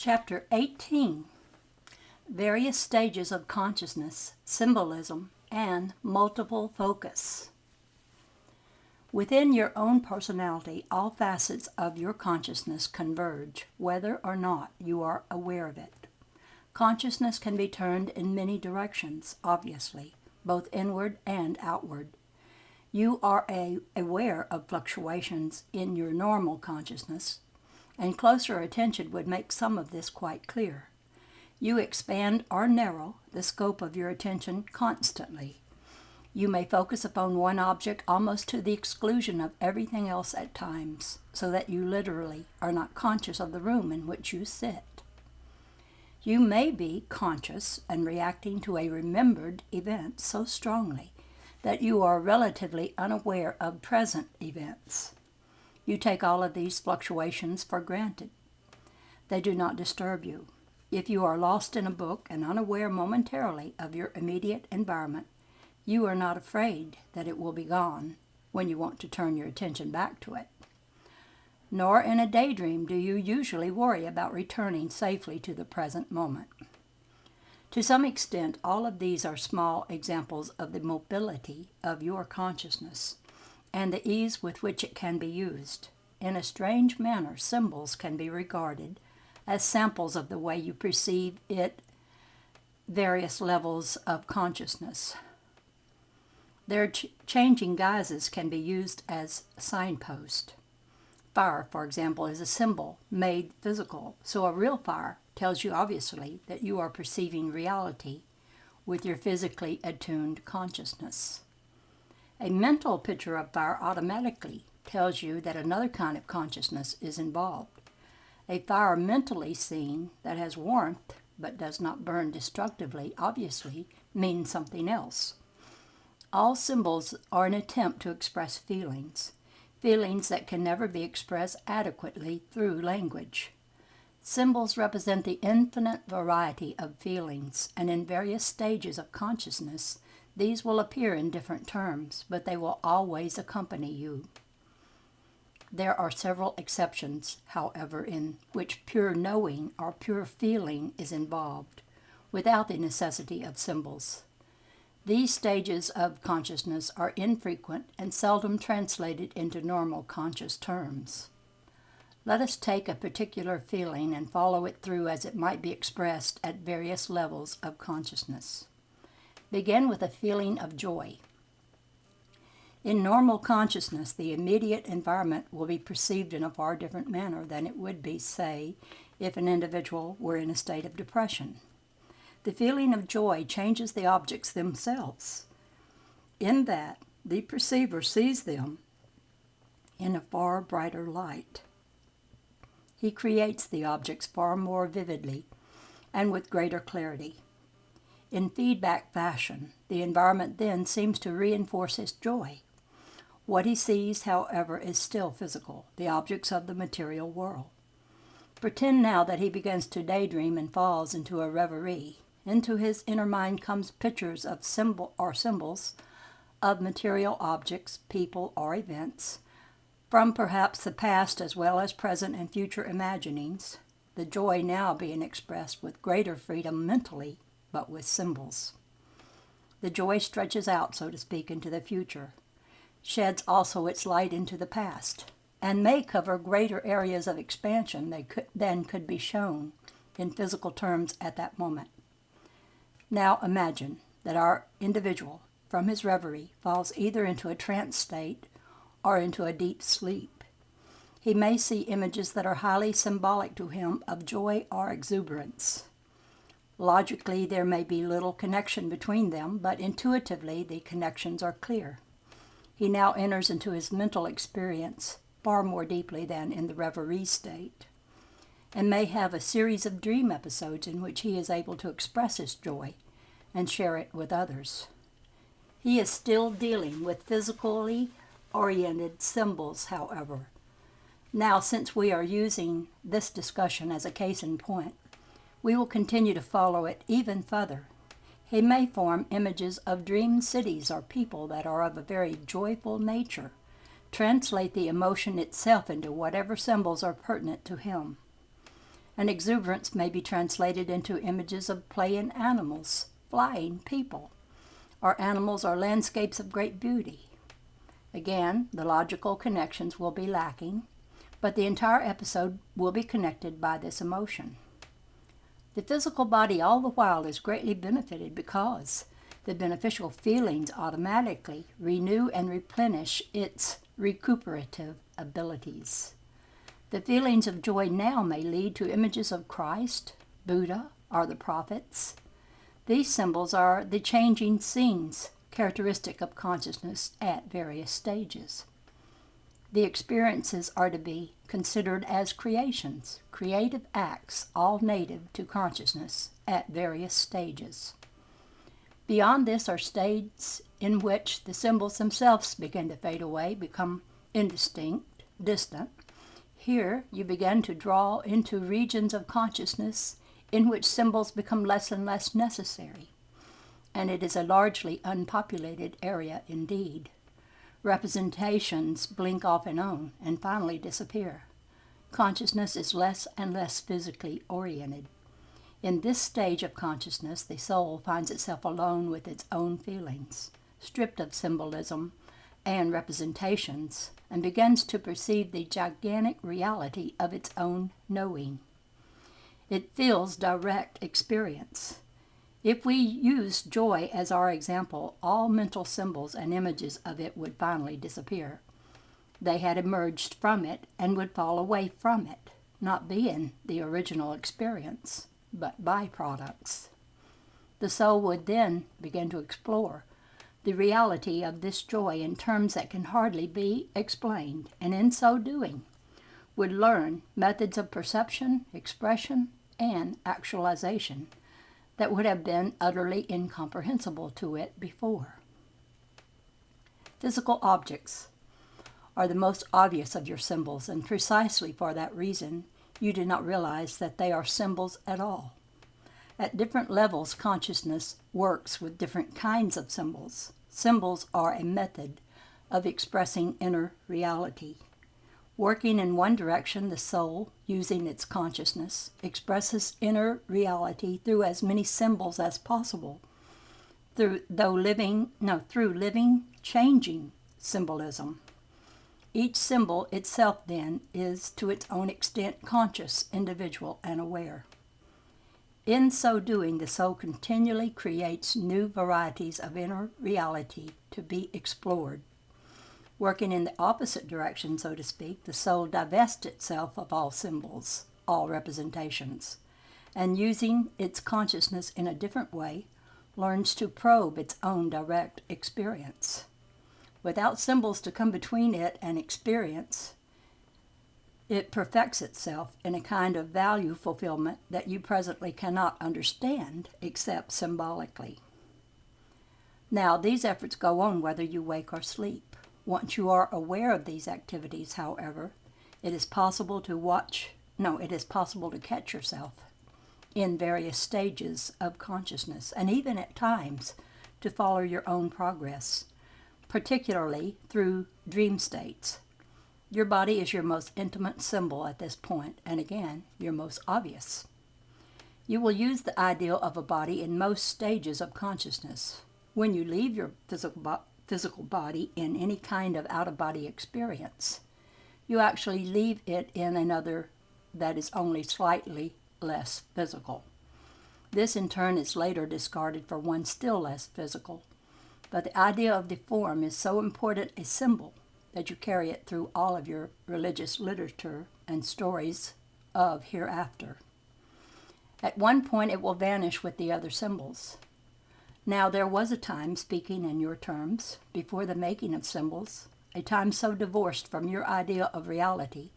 Chapter 18, Various Stages of Consciousness, Symbolism, and Multiple Focus. Within your own personality, all facets of your consciousness converge, whether or not you are aware of it. Consciousness can be turned in many directions, obviously, both inward and outward. You are aware of fluctuations in your normal consciousness, and closer attention would make some of this quite clear. You expand or narrow the scope of your attention constantly. You may focus upon one object almost to the exclusion of everything else at times, so that you literally are not conscious of the room in which you sit. You may be conscious and reacting to a remembered event so strongly that you are relatively unaware of present events. You take all of these fluctuations for granted. They do not disturb you. If you are lost in a book and unaware momentarily of your immediate environment, you are not afraid that it will be gone when you want to turn your attention back to it. Nor in a daydream do you usually worry about returning safely to the present moment. To some extent, all of these are small examples of the mobility of your consciousness and the ease with which it can be used. In a strange manner, symbols can be regarded as samples of the way you perceive it, various levels of consciousness. Their changing guises can be used as signposts. Fire, for example, is a symbol made physical, so a real fire tells you obviously that you are perceiving reality with your physically attuned consciousness. A mental picture of fire automatically tells you that another kind of consciousness is involved. A fire mentally seen that has warmth but does not burn destructively obviously means something else. All symbols are an attempt to express feelings that can never be expressed adequately through language. Symbols represent the infinite variety of feelings, and in various stages of consciousness, these will appear in different terms, but they will always accompany you. There are several exceptions, however, in which pure knowing or pure feeling is involved, without the necessity of symbols. These stages of consciousness are infrequent and seldom translated into normal conscious terms. Let us take a particular feeling and follow it through as it might be expressed at various levels of consciousness. Begin with a feeling of joy. In normal consciousness, the immediate environment will be perceived in a far different manner than it would be, say, if an individual were in a state of depression. The feeling of joy changes the objects themselves, in that the perceiver sees them in a far brighter light. He creates the objects far more vividly and with greater clarity. In feedback fashion, the environment then seems to reinforce his joy. What he sees, however, is still physical, the objects of the material world. Pretend now that he begins to daydream and falls into a reverie. Into his inner mind comes pictures of symbols of material objects, people, or events, from perhaps the past as well as present and future imaginings, the joy now being expressed with greater freedom mentally, but with symbols. The joy stretches out, so to speak, into the future, sheds also its light into the past, and may cover greater areas of expansion than could be shown in physical terms at that moment. Now imagine that our individual, from his reverie, falls either into a trance state or into a deep sleep. He may see images that are highly symbolic to him of joy or exuberance. Logically, there may be little connection between them, but intuitively the connections are clear. He now enters into his mental experience far more deeply than in the reverie state, and may have a series of dream episodes in which he is able to express his joy and share it with others. He is still dealing with physically oriented symbols, however. Now, since we are using this discussion as a case in point, we will continue to follow it even further. He may form images of dream cities or people that are of a very joyful nature, translate the emotion itself into whatever symbols are pertinent to him. and exuberance may be translated into images of playing animals, flying people, or animals or landscapes of great beauty. Again, the logical connections will be lacking, but the entire episode will be connected by this emotion. The physical body all the while is greatly benefited because the beneficial feelings automatically renew and replenish its recuperative abilities. The feelings of joy now may lead to images of Christ, Buddha, or the prophets. These symbols are the changing scenes characteristic of consciousness at various stages. The experiences are to be considered as creations, creative acts, all native to consciousness at various stages. Beyond this are states in which the symbols themselves begin to fade away, become indistinct, distant. Here you begin to draw into regions of consciousness in which symbols become less and less necessary, and it is a largely unpopulated area indeed. Representations blink off and on and finally disappear. Consciousness is less and less physically oriented. In this stage of consciousness, the soul finds itself alone with its own feelings, stripped of symbolism and representations, and begins to perceive the gigantic reality of its own knowing. It feels direct experience. If we use joy as our example, all mental symbols and images of it would finally disappear. They had emerged from it and would fall away from it, not being the original experience, but byproducts. The soul would then begin to explore the reality of this joy in terms that can hardly be explained, and in so doing, would learn methods of perception, expression, and actualization that would have been utterly incomprehensible to it before. Physical objects are the most obvious of your symbols, and precisely for that reason, you do not realize that they are symbols at all. At different levels, consciousness works with different kinds of symbols. Symbols are a method of expressing inner reality. Working in one direction, the soul, using its consciousness, expresses inner reality through as many symbols as possible, through living, changing symbolism. Each symbol itself, then, is to its own extent conscious, individual, and aware. In so doing, the soul continually creates new varieties of inner reality to be explored. Working in the opposite direction, so to speak, the soul divests itself of all symbols, all representations, and using its consciousness in a different way, learns to probe its own direct experience. Without symbols to come between it and experience, it perfects itself in a kind of value fulfillment that you presently cannot understand except symbolically. Now, these efforts go on whether you wake or sleep. Once you are aware of these activities, however, it is possible to catch yourself in various stages of consciousness, and even at times to follow your own progress, particularly through dream states. Your body is your most intimate symbol at this point, and again, your most obvious. You will use the ideal of a body in most stages of consciousness. When you leave your physical body in any kind of out-of-body experience, you actually leave it in another that is only slightly less physical. This in turn is later discarded for one still less physical, but the idea of the form is so important a symbol that you carry it through all of your religious literature and stories of hereafter. At one point it will vanish with the other symbols. Now there was a time, speaking in your terms, before the making of symbols, a time so divorced from your idea of reality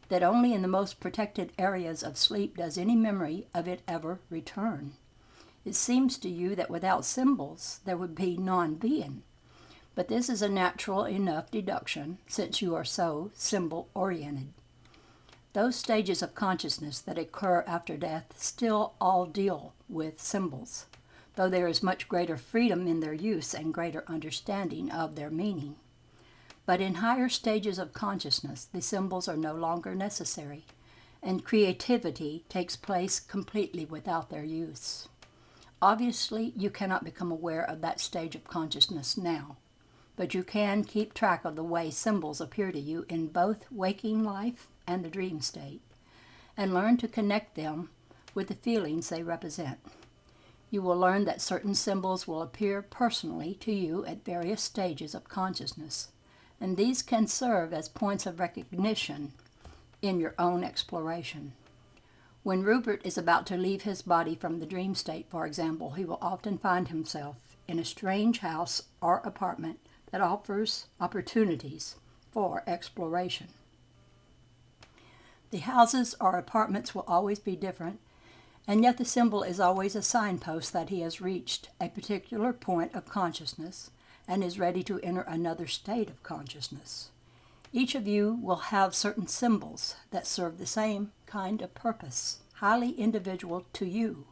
that only in the most protected areas of sleep does any memory of it ever return. It seems to you that without symbols there would be non-being, but this is a natural enough deduction since you are so symbol-oriented. Those stages of consciousness that occur after death still all deal with symbols, though there is much greater freedom in their use and greater understanding of their meaning. But in higher stages of consciousness, the symbols are no longer necessary, and creativity takes place completely without their use. Obviously, you cannot become aware of that stage of consciousness now, but you can keep track of the way symbols appear to you in both waking life and the dream state, and learn to connect them with the feelings they represent. You will learn that certain symbols will appear personally to you at various stages of consciousness, and these can serve as points of recognition in your own exploration. When Rupert is about to leave his body from the dream state, for example, he will often find himself in a strange house or apartment that offers opportunities for exploration. The houses or apartments will always be different, and yet the symbol is always a signpost that he has reached a particular point of consciousness and is ready to enter another state of consciousness. Each of you will have certain symbols that serve the same kind of purpose, highly individual to you.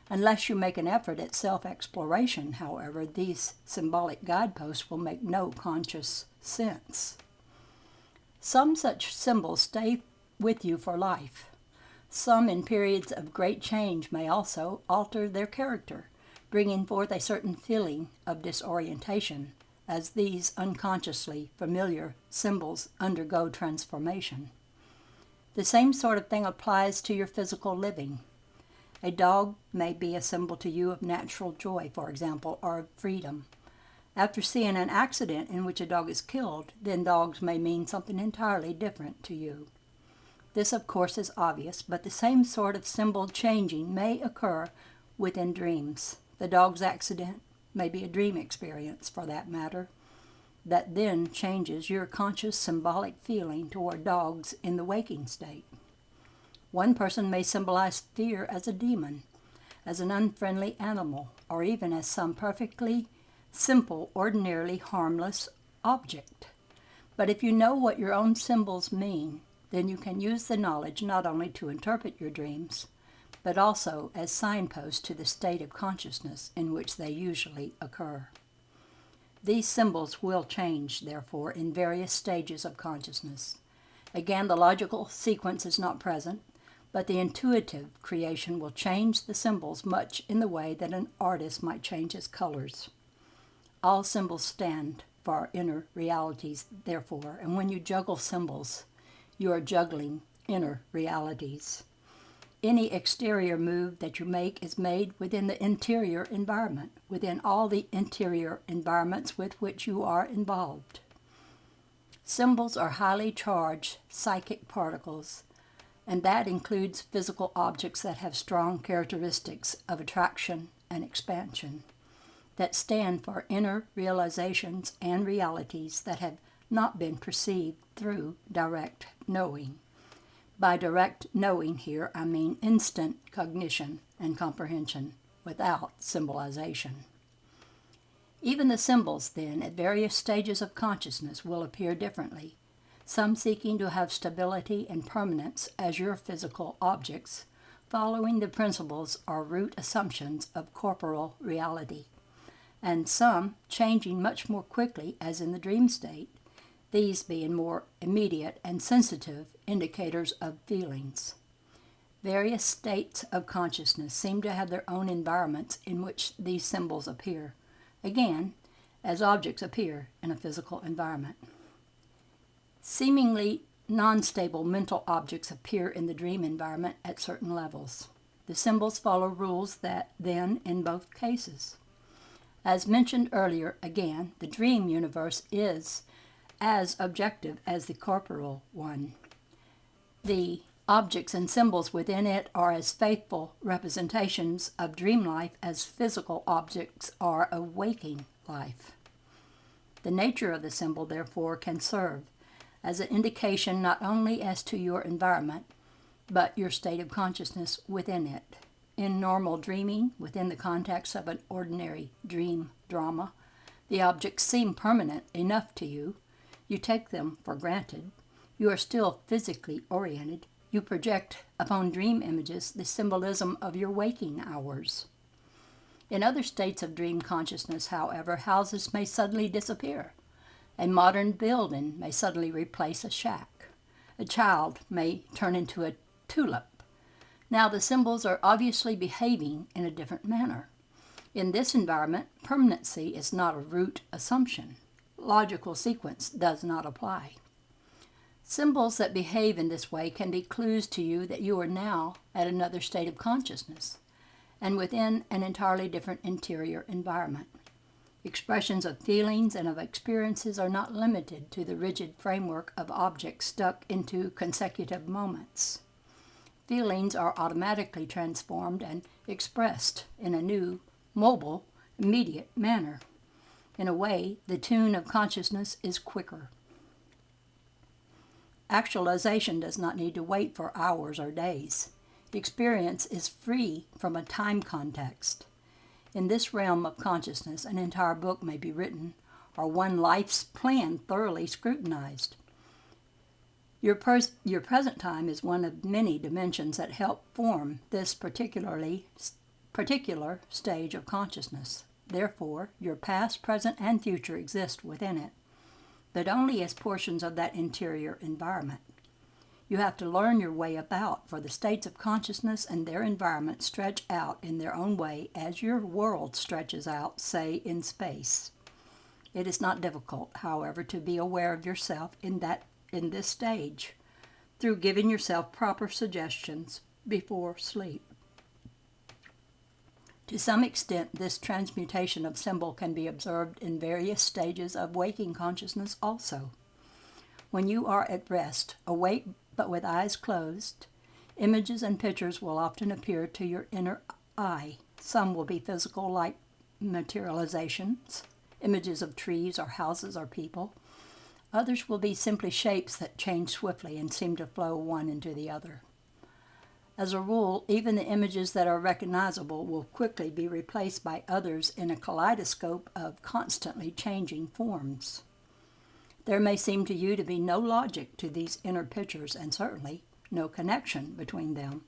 Unless you make an effort at self-exploration, however, these symbolic guideposts will make no conscious sense. Some such symbols stay with you for life. Some in periods of great change may also alter their character, bringing forth a certain feeling of disorientation as these unconsciously familiar symbols undergo transformation. The same sort of thing applies to your physical living. A dog may be a symbol to you of natural joy, for example, or of freedom. After seeing an accident in which a dog is killed, then dogs may mean something entirely different to you. This, of course, is obvious, but the same sort of symbol changing may occur within dreams. The dog's accident may be a dream experience, for that matter, that then changes your conscious symbolic feeling toward dogs in the waking state. One person may symbolize fear as a demon, as an unfriendly animal, or even as some perfectly simple, ordinarily harmless object. But if you know what your own symbols mean, then you can use the knowledge not only to interpret your dreams, but also as signposts to the state of consciousness in which they usually occur. These symbols will change, therefore, in various stages of consciousness. Again, the logical sequence is not present, but the intuitive creation will change the symbols much in the way that an artist might change his colors. All symbols stand for inner realities, therefore, and when you juggle symbols, you are juggling inner realities. Any exterior move that you make is made within the interior environment, within all the interior environments with which you are involved. Symbols are highly charged psychic particles, and that includes physical objects that have strong characteristics of attraction and expansion, that stand for inner realizations and realities that have not been perceived through direct knowing. By direct knowing here, I mean instant cognition and comprehension without symbolization. Even the symbols, then, at various stages of consciousness will appear differently, some seeking to have stability and permanence as your physical objects, following the principles or root assumptions of corporal reality, and some changing much more quickly as in the dream state, these being more immediate and sensitive indicators of feelings. Various states of consciousness seem to have their own environments in which these symbols appear, again, as objects appear in a physical environment. Seemingly non-stable mental objects appear in the dream environment at certain levels. The symbols follow rules that then in both cases. As mentioned earlier, again, the dream universe is as objective as the corporeal one. The objects and symbols within it are as faithful representations of dream life as physical objects are of waking life. The nature of the symbol, therefore, can serve as an indication not only as to your environment, but your state of consciousness within it. In normal dreaming, within the context of an ordinary dream drama, the objects seem permanent enough to you. You take them for granted. You are still physically oriented. You project upon dream images the symbolism of your waking hours. In other states of dream consciousness, however, houses may suddenly disappear. A modern building may suddenly replace a shack. A child may turn into a tulip. Now the symbols are obviously behaving in a different manner. In this environment, permanency is not a root assumption. Logical sequence does not apply. Symbols that behave in this way can be clues to you that you are now at another state of consciousness and within an entirely different interior environment. Expressions of feelings and of experiences are not limited to the rigid framework of objects stuck into consecutive moments. Feelings are automatically transformed and expressed in a new, mobile, immediate manner. In a way, the tune of consciousness is quicker. Actualization does not need to wait for hours or days. Experience is free from a time context. In this realm of consciousness, an entire book may be written, or one life's plan thoroughly scrutinized. Your present time is one of many dimensions that help form this particular stage of consciousness. Therefore, your past, present, and future exist within it, but only as portions of that interior environment. You have to learn your way about, for the states of consciousness and their environment stretch out in their own way as your world stretches out, say, in space. It is not difficult, however, to be aware of yourself in this stage through giving yourself proper suggestions before sleep. To some extent, this transmutation of symbol can be observed in various stages of waking consciousness also. When you are at rest, awake but with eyes closed, images and pictures will often appear to your inner eye. Some will be physical, like materializations, images of trees or houses or people. Others will be simply shapes that change swiftly and seem to flow one into the other. As a rule, even the images that are recognizable will quickly be replaced by others in a kaleidoscope of constantly changing forms. There may seem to you to be no logic to these inner pictures, and certainly no connection between them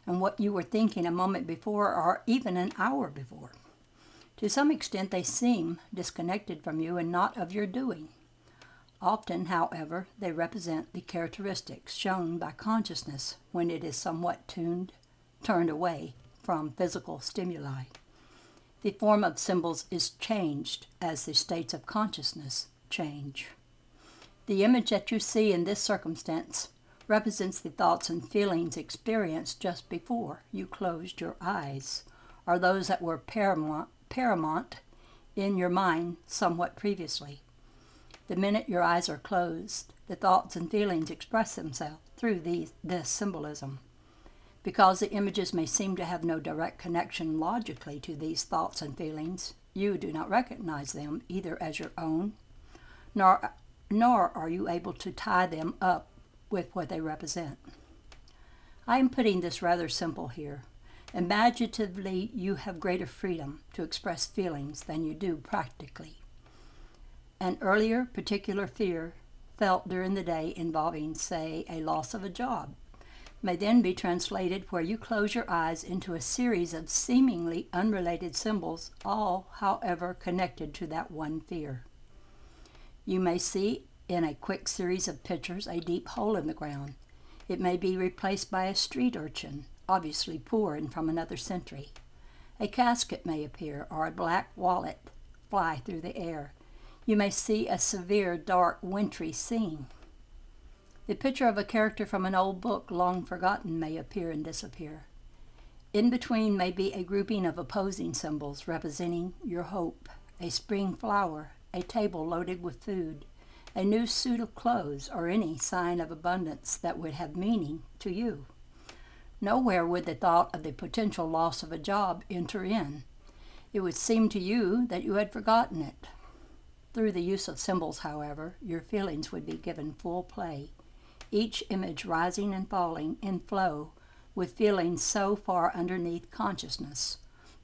and what you were thinking a moment before or even an hour before. To some extent, they seem disconnected from you and not of your doing. Often, however, they represent the characteristics shown by consciousness when it is somewhat turned away from physical stimuli. The form of symbols is changed as the states of consciousness change. The image that you see in this circumstance represents the thoughts and feelings experienced just before you closed your eyes, or those that were paramount in your mind somewhat previously. The minute your eyes are closed, the thoughts and feelings express themselves through this symbolism. Because the images may seem to have no direct connection logically to these thoughts and feelings, you do not recognize them either as your own, nor are you able to tie them up with what they represent. I am putting this rather simple here. Imaginatively, you have greater freedom to express feelings than you do practically. An earlier particular fear felt during the day involving, say, a loss of a job may then be translated where you close your eyes into a series of seemingly unrelated symbols, all, however, connected to that one fear. You may see in a quick series of pictures a deep hole in the ground. It may be replaced by a street urchin, obviously poor and from another century. A casket may appear, or a black wallet fly through the air. You may see a severe, dark, wintry scene. The picture of a character from an old book long forgotten may appear and disappear. In between may be a grouping of opposing symbols representing your hope, a spring flower, a table loaded with food, a new suit of clothes, or any sign of abundance that would have meaning to you. Nowhere would the thought of the potential loss of a job enter in. It would seem to you that you had forgotten it. Through the use of symbols, however, your feelings would be given full play, each image rising and falling in flow with feelings so far underneath consciousness,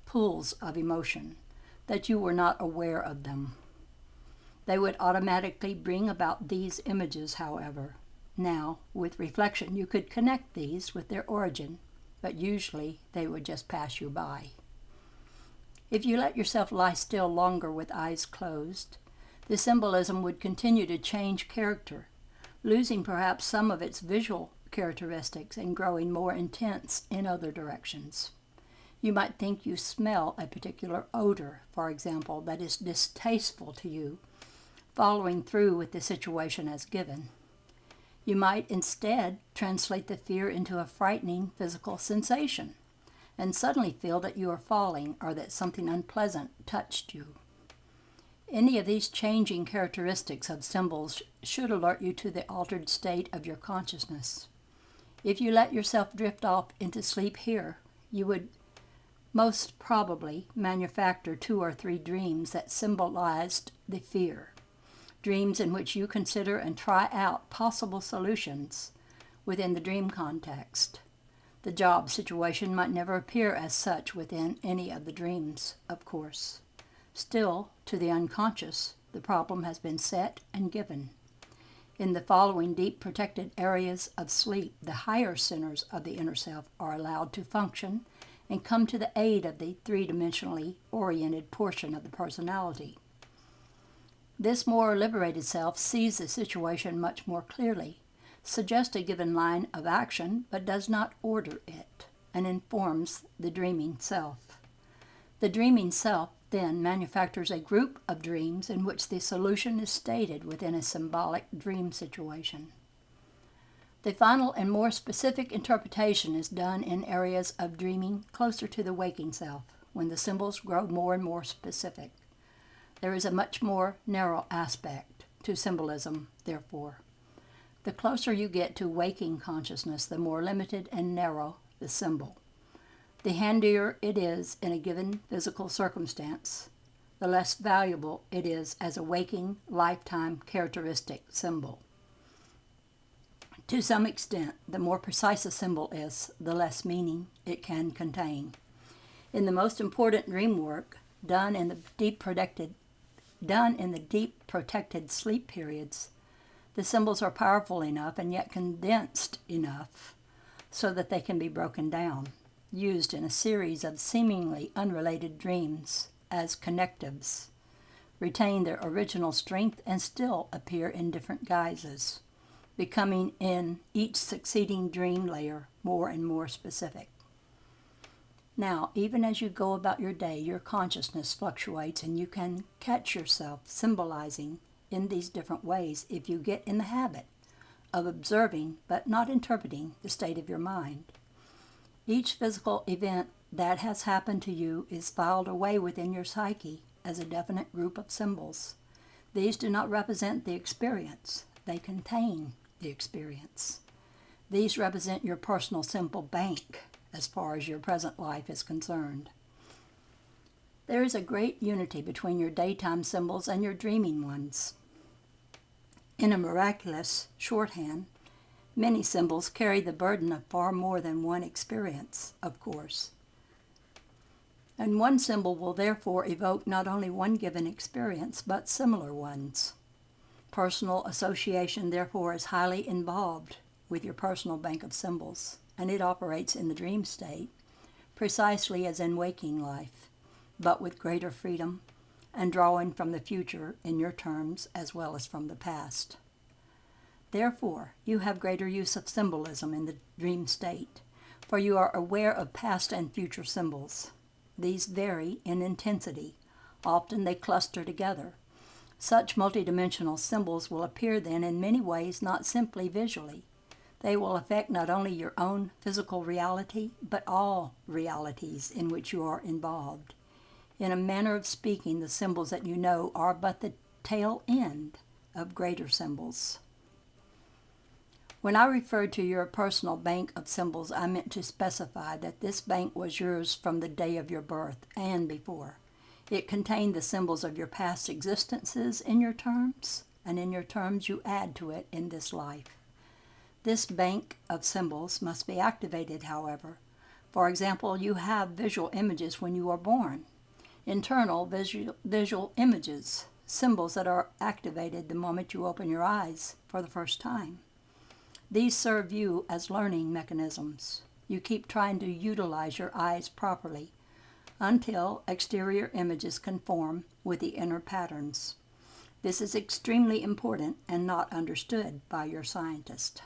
pools of emotion, that you were not aware of them. They would automatically bring about these images, however. Now, with reflection, you could connect these with their origin, but usually they would just pass you by. If you let yourself lie still longer with eyes closed, the symbolism would continue to change character, losing perhaps some of its visual characteristics and growing more intense in other directions. You might think you smell a particular odor, for example, that is distasteful to you, following through with the situation as given. You might instead translate the fear into a frightening physical sensation and suddenly feel that you are falling or that something unpleasant touched you. Any of these changing characteristics of symbols should alert you to the altered state of your consciousness. If you let yourself drift off into sleep here, you would most probably manufacture 2 or 3 dreams that symbolized the fear, dreams in which you consider and try out possible solutions within the dream context. The job situation might never appear as such within any of the dreams, of course. Still, to the unconscious, the problem has been set and given. In the following deep protected areas of sleep, the higher centers of the inner self are allowed to function and come to the aid of the three-dimensionally oriented portion of the personality. This more liberated self sees the situation much more clearly, suggests a given line of action, but does not order it, and informs the dreaming self. The dreaming self then manufactures a group of dreams in which the solution is stated within a symbolic dream situation. The final and more specific interpretation is done in areas of dreaming closer to the waking self, when the symbols grow more and more specific. There is a much more narrow aspect to symbolism, therefore. The closer you get to waking consciousness, the more limited and narrow the symbol. The handier it is in a given physical circumstance, the less valuable it is as a waking, lifetime characteristic symbol. To some extent, the more precise a symbol is, the less meaning it can contain. In the most important dream work, done in the deep protected sleep periods, the symbols are powerful enough and yet condensed enough so that they can be broken down, used in a series of seemingly unrelated dreams as connectives, retain their original strength, and still appear in different guises, becoming in each succeeding dream layer more and more specific. Now, even as you go about your day, your consciousness fluctuates, and you can catch yourself symbolizing in these different ways if you get in the habit of observing but not interpreting the state of your mind. Each physical event that has happened to you is filed away within your psyche as a definite group of symbols. These do not represent the experience. They contain the experience. These represent your personal symbol bank as far as your present life is concerned. There is a great unity between your daytime symbols and your dreaming ones. In a miraculous shorthand, many symbols carry the burden of far more than one experience, of course. And one symbol will therefore evoke not only one given experience, but similar ones. Personal association, therefore, is highly involved with your personal bank of symbols, and it operates in the dream state, precisely as in waking life, but with greater freedom and drawing from the future in your terms as well as from the past. Therefore, you have greater use of symbolism in the dream state, for you are aware of past and future symbols. These vary in intensity. Often they cluster together. Such multidimensional symbols will appear then in many ways, not simply visually. They will affect not only your own physical reality, but all realities in which you are involved. In a manner of speaking, the symbols that you know are but the tail end of greater symbols. When I referred to your personal bank of symbols, I meant to specify that this bank was yours from the day of your birth and before. It contained the symbols of your past existences in your terms, and in your terms you add to it in this life. This bank of symbols must be activated, however. For example, you have visual images when you are born. Internal visual images, symbols that are activated the moment you open your eyes for the first time. These serve you as learning mechanisms. You keep trying to utilize your eyes properly until exterior images conform with the inner patterns. This is extremely important and not understood by your scientist.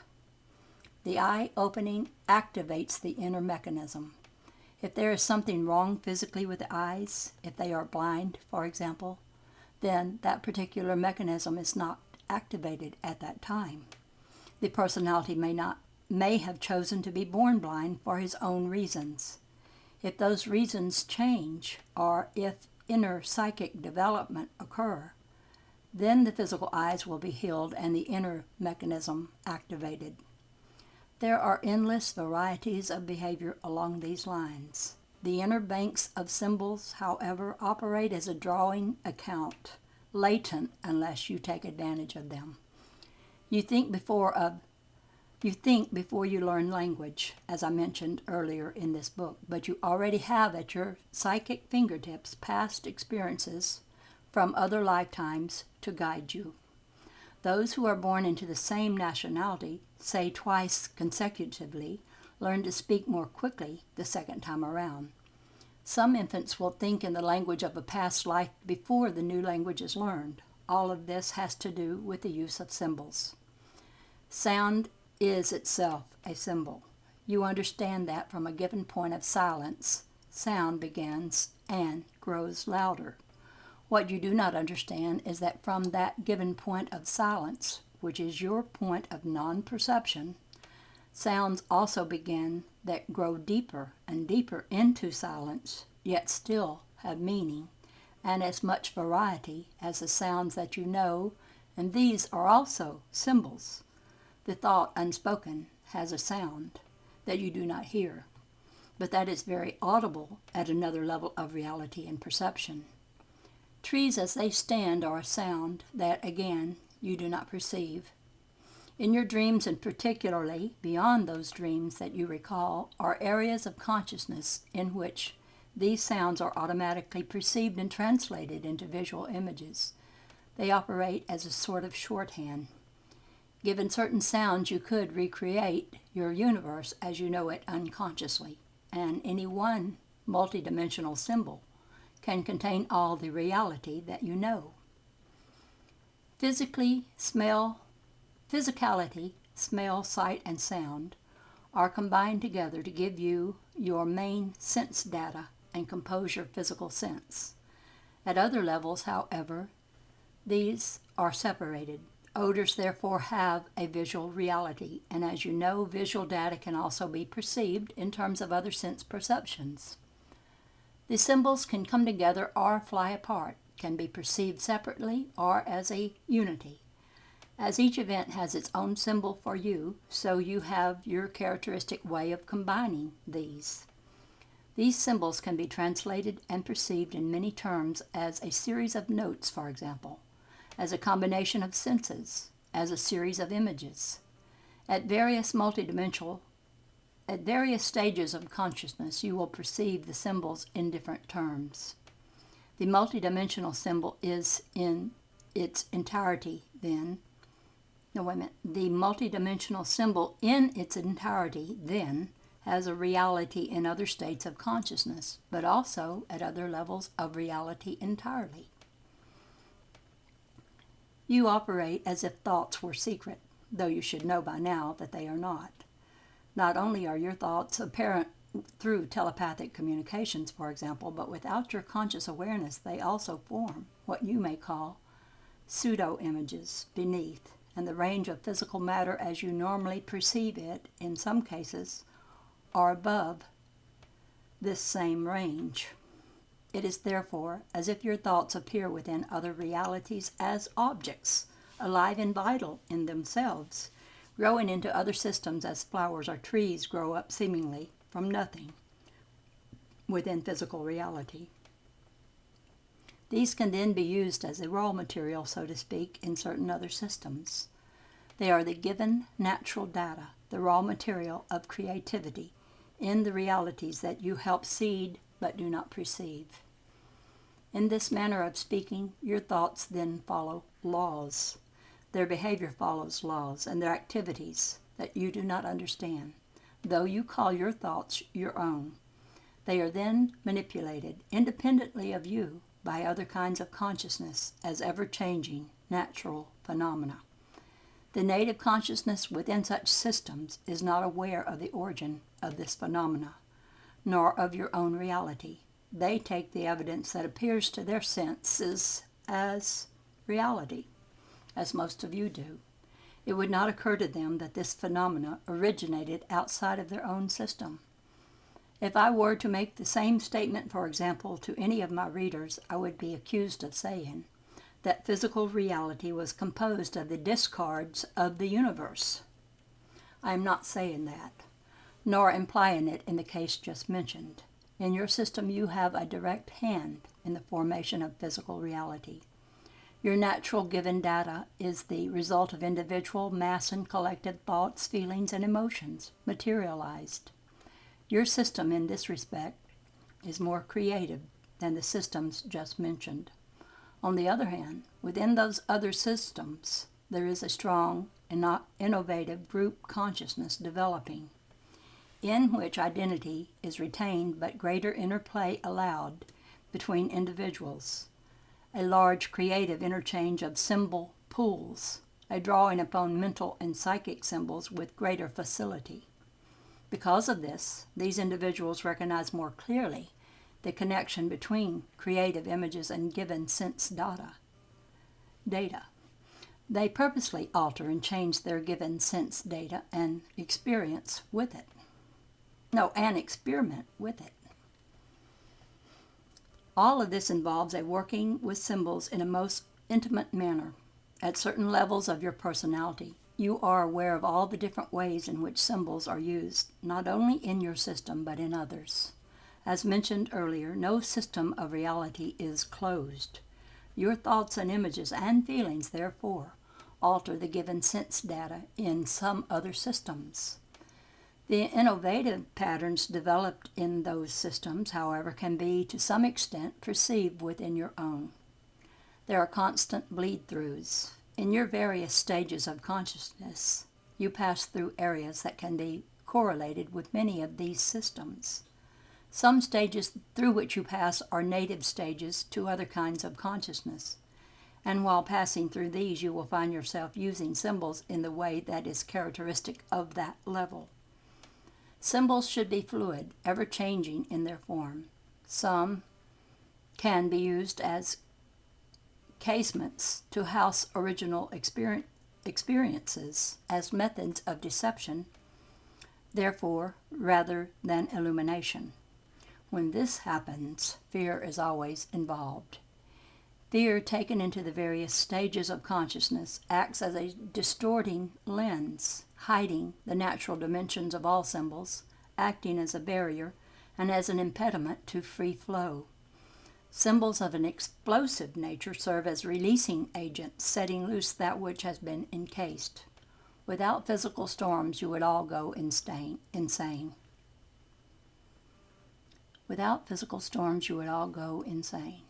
The eye opening activates the inner mechanism. If there is something wrong physically with the eyes, if they are blind, for example, then that particular mechanism is not activated at that time. The personality may have chosen to be born blind for his own reasons. If those reasons change, or if inner psychic development occur, then the physical eyes will be healed and the inner mechanism activated. There are endless varieties of behavior along these lines. The inner banks of symbols, however, operate as a drawing account, latent unless you take advantage of them. You think before you learn language, as I mentioned earlier in this book, but you already have at your psychic fingertips past experiences from other lifetimes to guide you. Those who are born into the same nationality, say twice consecutively, learn to speak more quickly the second time around. Some infants will think in the language of a past life before the new language is learned. All of this has to do with the use of symbols. Sound is itself a symbol. You understand that from a given point of silence, sound begins and grows louder. What you do not understand is that from that given point of silence, which is your point of non-perception, sounds also begin that grow deeper and deeper into silence, yet still have meaning and as much variety as the sounds that you know, and these are also symbols. The thought unspoken has a sound that you do not hear, but that is very audible at another level of reality and perception. Trees as they stand are a sound that, again, you do not perceive. In your dreams, and particularly beyond those dreams that you recall, are areas of consciousness in which these sounds are automatically perceived and translated into visual images. They operate as a sort of shorthand. Given certain sounds, you could recreate your universe as you know it unconsciously, and any one multidimensional symbol can contain all the reality that you know. Physicality, smell, sight, and sound are combined together to give you your main sense data and compose your physical sense. At other levels, however, these are separated. Odors therefore have a visual reality, and as you know, visual data can also be perceived in terms of other sense perceptions. The symbols can come together or fly apart, can be perceived separately or as a unity. As each event has its own symbol for you, so you have your characteristic way of combining these. These symbols can be translated and perceived in many terms as a series of notes, for example, as a combination of senses, as a series of images. At various stages of consciousness, you will perceive the symbols in different terms. The multidimensional symbol is in its entirety then. The multidimensional symbol in its entirety then has a reality in other states of consciousness, but also at other levels of reality entirely. You operate as if thoughts were secret, though you should know by now that they are not. Not only are your thoughts apparent through telepathic communications, for example, but without your conscious awareness, they also form what you may call pseudo-images beneath, and the range of physical matter as you normally perceive it, in some cases, are above this same range. It is therefore as if your thoughts appear within other realities as objects, alive and vital in themselves, growing into other systems as flowers or trees grow up seemingly from nothing within physical reality. These can then be used as a raw material, so to speak, in certain other systems. They are the given natural data, the raw material of creativity in the realities that you help seed but do not perceive. In this manner of speaking, your thoughts then follow laws. Their behavior follows laws, and their activities that you do not understand, though you call your thoughts your own. They are then manipulated independently of you by other kinds of consciousness as ever-changing natural phenomena. The native consciousness within such systems is not aware of the origin of this phenomena, nor of your own reality. They take the evidence that appears to their senses as reality, as most of you do. It would not occur to them that this phenomena originated outside of their own system. If I were to make the same statement, for example, to any of my readers, I would be accused of saying that physical reality was composed of the discards of the universe. I am not saying that, nor implying it in the case just mentioned. In your system, you have a direct hand in the formation of physical reality. Your natural given data is the result of individual, mass, and collected thoughts, feelings, and emotions materialized. Your system, in this respect, is more creative than the systems just mentioned. On the other hand, within those other systems, there is a strong and innovative group consciousness developing, in which identity is retained but greater interplay allowed between individuals, a large creative interchange of symbol pools, a drawing upon mental and psychic symbols with greater facility. Because of this, these individuals recognize more clearly the connection between creative images and given sense data. They purposely alter and change their given sense data and experience with it. And experiment with it. All of this involves a working with symbols in a most intimate manner. At certain levels of your personality, you are aware of all the different ways in which symbols are used, not only in your system but in others. As mentioned earlier, no system of reality is closed. Your thoughts and images and feelings, therefore, alter the given sense data in some other systems. The innovative patterns developed in those systems, however, can be to some extent perceived within your own. There are constant bleed-throughs. In your various stages of consciousness, you pass through areas that can be correlated with many of these systems. Some stages through which you pass are native stages to other kinds of consciousness, and while passing through these, you will find yourself using symbols in the way that is characteristic of that level. Symbols should be fluid, ever-changing in their form. Some can be used as casements to house original experiences as methods of deception, therefore, rather than illumination. When this happens, fear is always involved. Fear, taken into the various stages of consciousness, acts as a distorting lens, hiding the natural dimensions of all symbols, acting as a barrier and as an impediment to free flow. Symbols of an explosive nature serve as releasing agents, setting loose that which has been encased. Without physical storms, you would all go insane. Without physical storms, you would all go insane.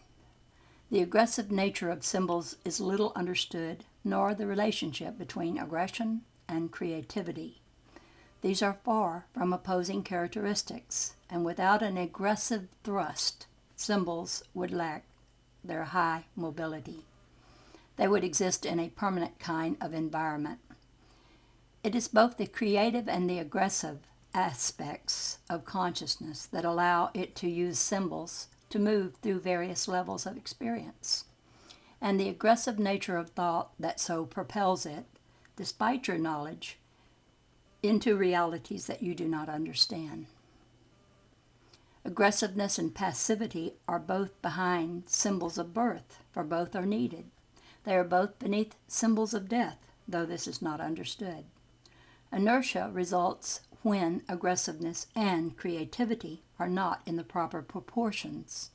The aggressive nature of symbols is little understood, nor the relationship between aggression and creativity. These are far from opposing characteristics, and without an aggressive thrust, symbols would lack their high mobility. They would exist in a permanent kind of environment. It is both the creative and the aggressive aspects of consciousness that allow it to use symbols to move through various levels of experience, and the aggressive nature of thought that so propels it, despite your knowledge, into realities that you do not understand. Aggressiveness and passivity are both behind symbols of birth, for both are needed. They are both beneath symbols of death, though this is not understood. Inertia results when aggressiveness and creativity are not in the proper proportions.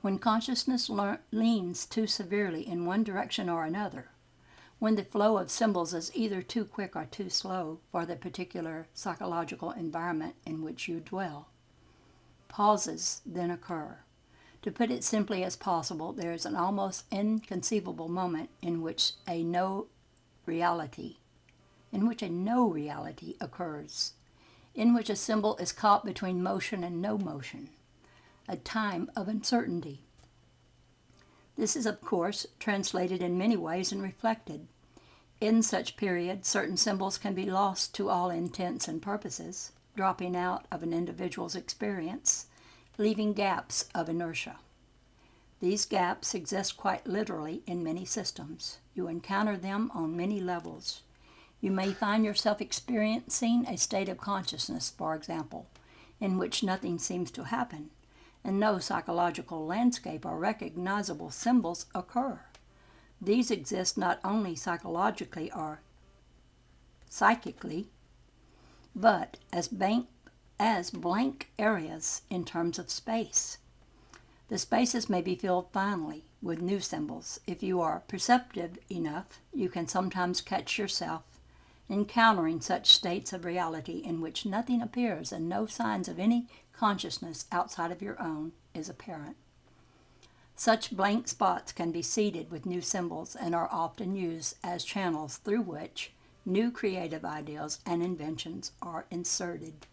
When consciousness leans too severely in one direction or another, when the flow of symbols is either too quick or too slow for the particular psychological environment in which you dwell, pauses then occur. To put it simply as possible, there is an almost inconceivable moment in which a no reality occurs, in which a symbol is caught between motion and no motion, a time of uncertainty. This is, of course, translated in many ways and reflected. In such periods, certain symbols can be lost to all intents and purposes, dropping out of an individual's experience, leaving gaps of inertia. These gaps exist quite literally in many systems. You encounter them on many levels. You may find yourself experiencing a state of consciousness, for example, in which nothing seems to happen, and no psychological landscape or recognizable symbols occur. These exist not only psychologically or psychically, but as blank areas in terms of space. The spaces may be filled finally with new symbols. If you are perceptive enough, you can sometimes catch yourself encountering such states of reality in which nothing appears and no signs of any consciousness outside of your own is apparent. Such blank spots can be seeded with new symbols and are often used as channels through which new creative ideas and inventions are inserted.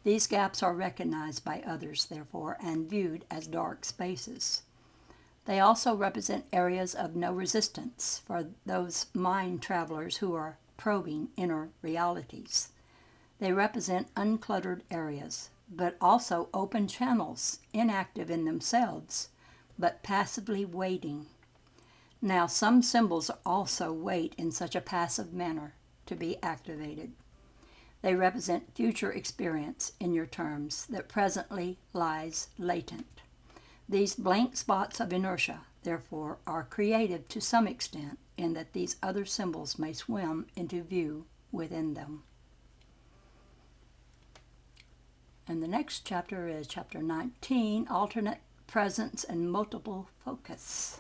These gaps are recognized by others, therefore, and viewed as dark spaces. They also represent areas of no resistance for those mind travelers who are probing inner realities. They represent uncluttered areas, but also open channels, inactive in themselves, but passively waiting. Now, some symbols also wait in such a passive manner to be activated. They represent future experience in your terms that presently lies latent. These blank spots of inertia, therefore, are creative to some extent in that these other symbols may swim into view within them. And the next chapter is chapter 19, Alternate Presence and Multiple Focus.